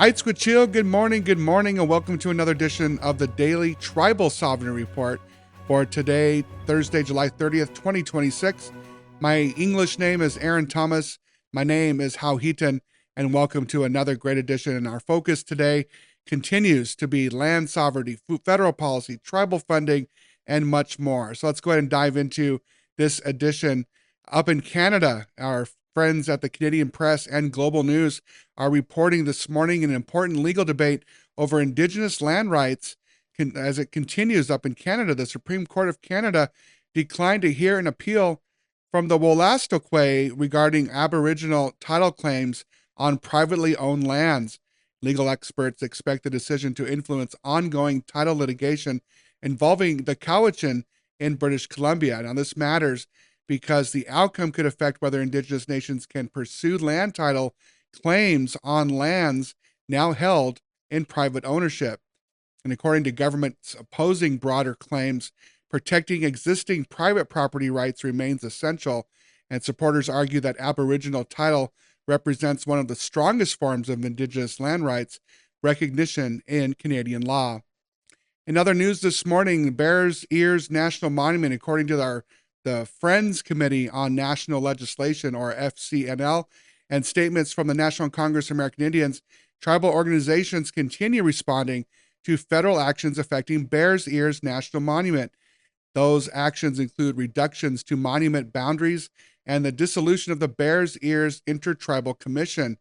Aitzquachil, good morning, and welcome to another edition of the Daily Tribal Sovereignty Report for today, Thursday, July 30th, 2026. My English name is Aaron Thomas. My name is Hau Heaton, and welcome to another great edition. And our focus today continues to be land sovereignty, federal policy, tribal funding, and much more. So let's go ahead and dive into this edition. Up in Canada, our friends at the Canadian Press and Global News are reporting this morning an important legal debate over Indigenous land rights. As it continues up in Canada, the Supreme Court of Canada declined to hear an appeal from the Wolastoqey regarding Aboriginal title claims on privately owned lands. Legal experts expect the decision to influence ongoing title litigation involving the Cowichan in British Columbia. Now, this matters because the outcome could affect whether Indigenous nations can pursue land title claims on lands now held in private ownership. And according to governments opposing broader claims, protecting existing private property rights remains essential, and supporters argue that Aboriginal title represents one of the strongest forms of Indigenous land rights recognition in Canadian law. In other news this morning, Bears Ears National Monument, according to the Friends Committee on National Legislation, or FCNL, and statements from the National Congress of American Indians, tribal organizations continue responding to federal actions affecting Bears Ears National Monument. Those actions include reductions to monument boundaries and the dissolution of the Bears Ears Intertribal Commission.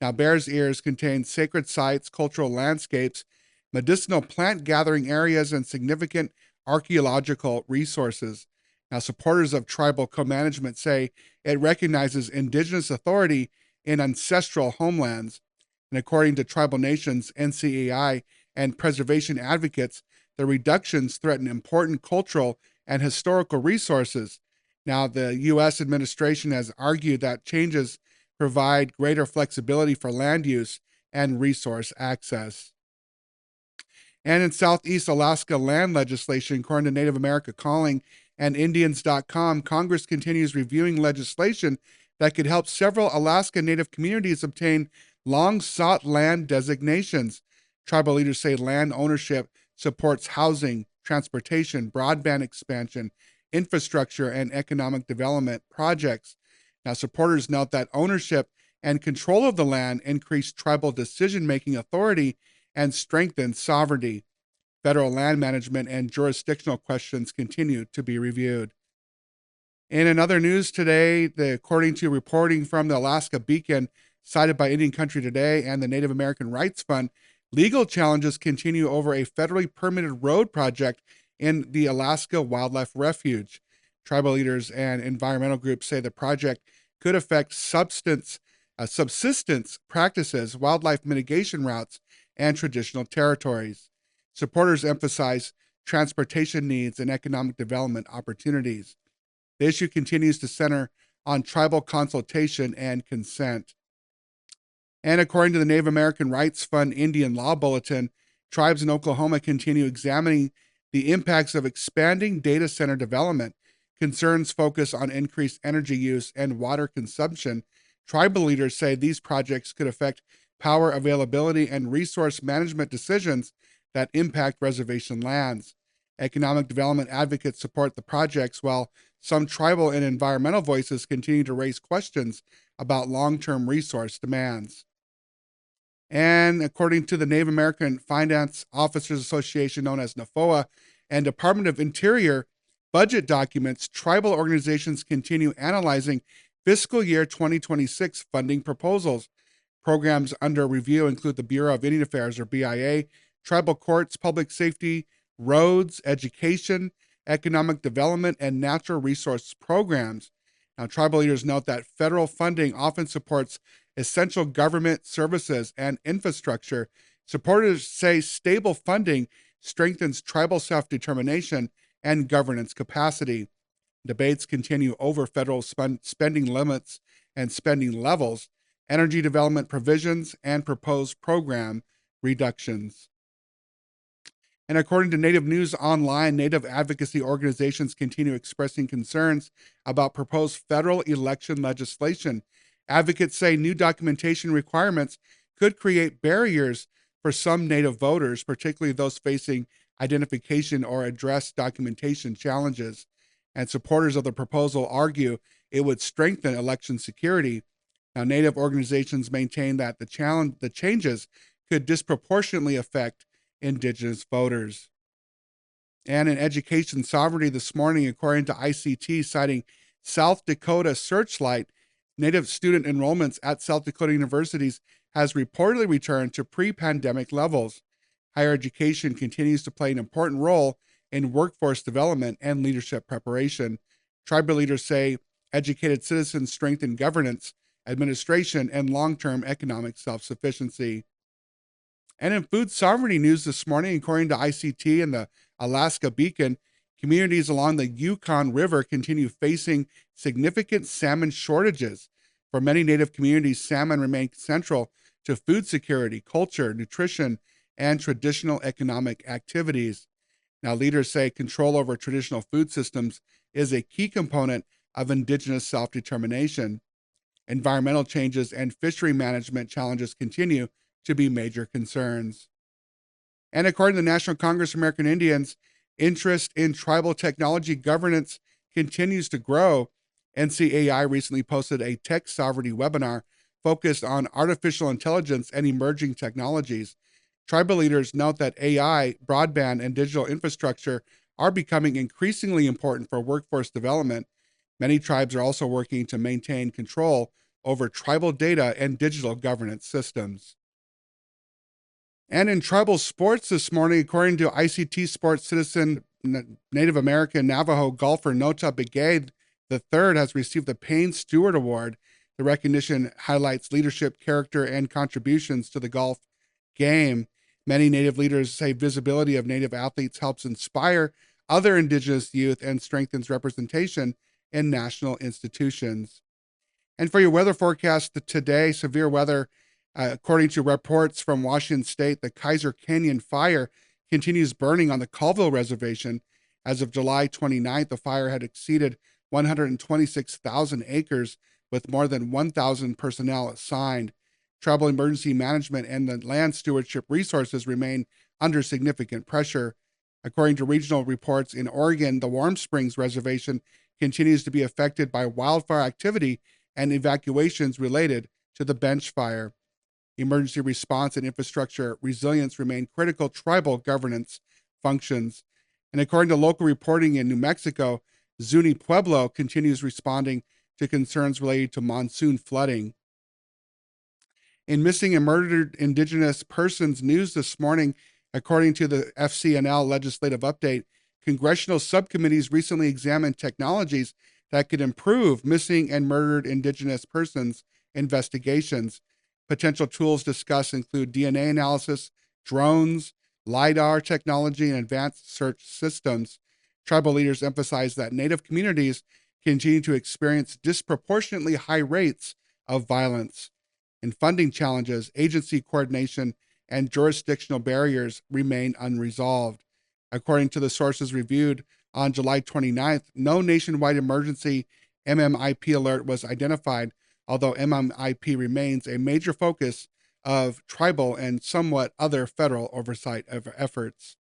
Now, Bears Ears contains sacred sites, cultural landscapes, medicinal plant gathering areas, and significant archaeological resources. Now, supporters of tribal co-management say it recognizes Indigenous authority in ancestral homelands. And according to Tribal Nations, NCAI, and preservation advocates, the reductions threaten important cultural and historical resources. Now, the U.S. administration has argued that changes provide greater flexibility for land use and resource access. And in Southeast Alaska land legislation, according to Native America Calling and Indians.com, Congress continues reviewing legislation that could help several Alaska Native communities obtain long-sought land designations. Tribal leaders say land ownership supports housing, transportation, broadband expansion, infrastructure, and economic development projects. Now, supporters note that ownership and control of the land increase tribal decision-making authority and strengthen sovereignty. Federal land management and jurisdictional questions continue to be reviewed. In other news today, according to reporting from the Alaska Beacon, cited by Indian Country Today and the Native American Rights Fund, legal challenges continue over a federally permitted road project in the Alaska Wildlife Refuge. Tribal leaders and environmental groups say the project could affect subsistence practices, wildlife mitigation routes, and traditional territories. Supporters emphasize transportation needs and economic development opportunities. The issue continues to center on tribal consultation and consent. And according to the Native American Rights Fund Indian Law Bulletin, tribes in Oklahoma continue examining the impacts of expanding data center development. Concerns focus on increased energy use and water consumption. Tribal leaders say these projects could affect power availability and resource management decisions that impact reservation lands. Economic development advocates support the projects, while some tribal and environmental voices continue to raise questions about long-term resource demands. And according to the Native American Finance Officers Association, known as NAFOA, and Department of Interior budget documents, tribal organizations continue analyzing fiscal year 2026 funding proposals. Programs under review include the Bureau of Indian Affairs, or BIA, tribal courts, public safety, roads, education, economic development, and natural resource programs. Now, tribal leaders note that federal funding often supports essential government services and infrastructure. Supporters say stable funding strengthens tribal self-determination and governance capacity. Debates continue over federal spending limits and spending levels, energy development provisions, and proposed program reductions. And according to Native News Online, Native advocacy organizations continue expressing concerns about proposed federal election legislation. Advocates say new documentation requirements could create barriers for some Native voters, particularly those facing identification or address documentation challenges. And supporters of the proposal argue it would strengthen election security. Now, Native organizations maintain that the changes could disproportionately affect Indigenous voters. And in education sovereignty this morning, according to ICT, citing South Dakota Searchlight, Native student enrollments at South Dakota universities has reportedly returned to pre-pandemic levels. Higher education continues to play an important role in workforce development and leadership preparation. Tribal leaders say educated citizens strengthen governance, administration, and long-term economic self-sufficiency. And in food sovereignty news this morning, according to ICT and the Alaska Beacon, communities along the Yukon River continue facing significant salmon shortages. For many Native communities, salmon remain central to food security, culture, nutrition, and traditional economic activities. Now, leaders say control over traditional food systems is a key component of Indigenous self-determination. Environmental changes and fishery management challenges continue to be major concerns. And according to the National Congress of American Indians, interest in tribal technology governance continues to grow. NCAI recently posted a tech sovereignty webinar focused on artificial intelligence and emerging technologies. Tribal leaders note that AI, broadband, and digital infrastructure are becoming increasingly important for workforce development. Many tribes are also working to maintain control over tribal data and digital governance systems. And in tribal sports this morning, according to ICT Sports Citizen, Native American Navajo golfer Nota Begay III has received the Payne Stewart Award. The recognition highlights leadership, character, and contributions to the golf game. Many Native leaders say visibility of Native athletes helps inspire other Indigenous youth and strengthens representation in national institutions. And for your weather forecast today, severe weather. According to reports from Washington State, the Kaiser Canyon fire continues burning on the Colville Reservation. As of July 29th, the fire had exceeded 126,000 acres with more than 1,000 personnel assigned. Tribal emergency management and the land stewardship resources remain under significant pressure. According to regional reports in Oregon, the Warm Springs Reservation continues to be affected by wildfire activity and evacuations related to the bench fire. Emergency response and infrastructure resilience remain critical tribal governance functions. And according to local reporting in New Mexico, Zuni Pueblo continues responding to concerns related to monsoon flooding. In missing and murdered Indigenous persons news this morning, according to the FCNL legislative update, congressional subcommittees recently examined technologies that could improve missing and murdered Indigenous persons investigations. Potential tools discussed include DNA analysis, drones, LiDAR technology, and advanced search systems. Tribal leaders emphasize that Native communities continue to experience disproportionately high rates of violence. In funding challenges, agency coordination, and jurisdictional barriers remain unresolved. According to the sources reviewed on July 29th, no nationwide emergency MMIP alert was identified, although MMIP remains a major focus of tribal and somewhat other federal oversight efforts.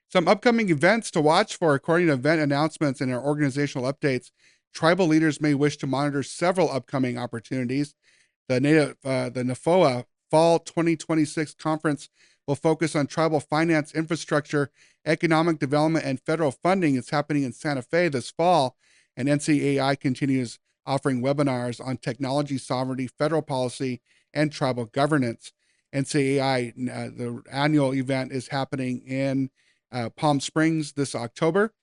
Some upcoming events to watch for. According to event announcements and our organizational updates, tribal leaders may wish to monitor several upcoming opportunities. The NAFOA Fall 2026 Conference will focus on tribal finance, infrastructure, economic development, and federal funding. It's happening in Santa Fe this fall, and NCAI continues offering webinars on technology sovereignty, federal policy, and tribal governance. NCAI, the annual event, is happening in Palm Springs this October.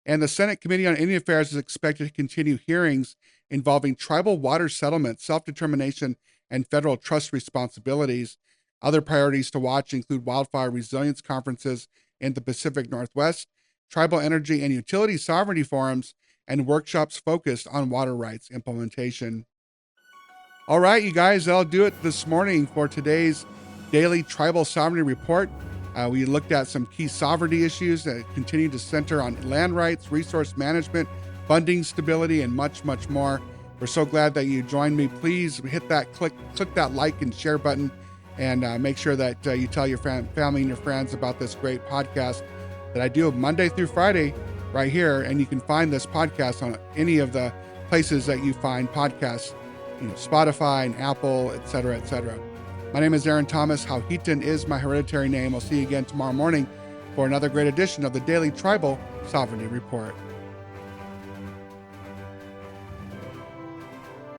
And the Senate Committee on Indian Affairs is expected to continue hearings involving tribal water settlement, self-determination, and federal trust responsibilities. Other priorities to watch include wildfire resilience conferences in the Pacific Northwest, tribal energy and utility sovereignty forums, and workshops focused on water rights implementation. All right, you guys, that'll do it this morning for today's daily Tribal Sovereignty Report. We looked at some key sovereignty issues that continue to center on land rights, resource management, funding stability, and much, much more. We're so glad that you joined me. Please hit that click that like and share button, and make sure that you tell your family and your friends about this great podcast that I do Monday through Friday right here. And you can find this podcast on any of the places that you find podcasts, Spotify and Apple, etc., etc. My name is Aaron Thomas. Hauhitan is my hereditary name. I'll see you again tomorrow morning for another great edition of the Daily Tribal Sovereignty Report.